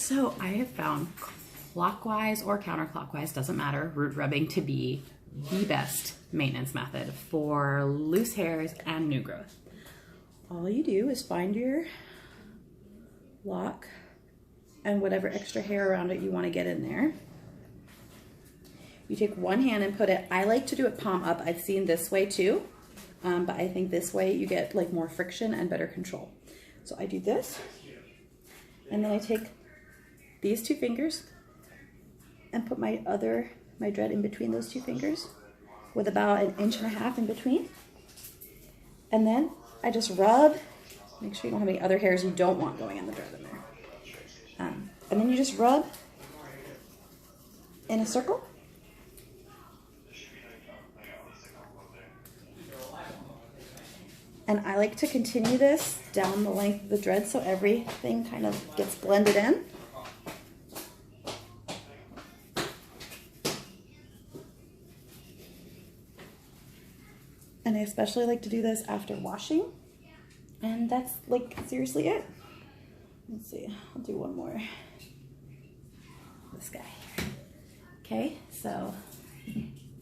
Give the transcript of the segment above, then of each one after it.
So I have found clockwise or counterclockwise, doesn't matter, root rubbing to be the best maintenance method for loose hairs and new growth. All you do is find your lock and whatever extra hair around it you want to get in there. You take one hand and put it, I like to do it palm up. I've seen this way too, but I think this way you get like more friction and better control. So I do this, and then I take these two fingers and put my dread in between those two fingers with about 1.5 inches in between. And then I just rub, make sure you don't have any other hairs you don't want going in the dread in there. And then you just rub in a circle. And I like to continue this down the length of the dread so everything kind of gets blended in. And I especially like to do this after washing. And that's like seriously it. Let's see, I'll do one more. This guy. Okay, so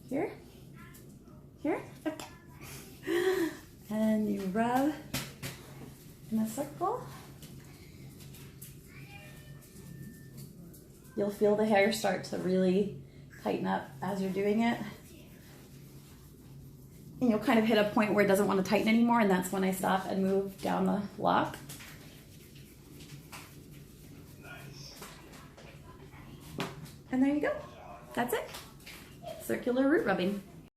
here, okay. And you rub in a circle. You'll feel the hair start to really tighten up as you're doing it. And you'll kind of hit a point where it doesn't want to tighten anymore, and that's when I stop and move down the lock. And there you go. That's it. Circular root rubbing.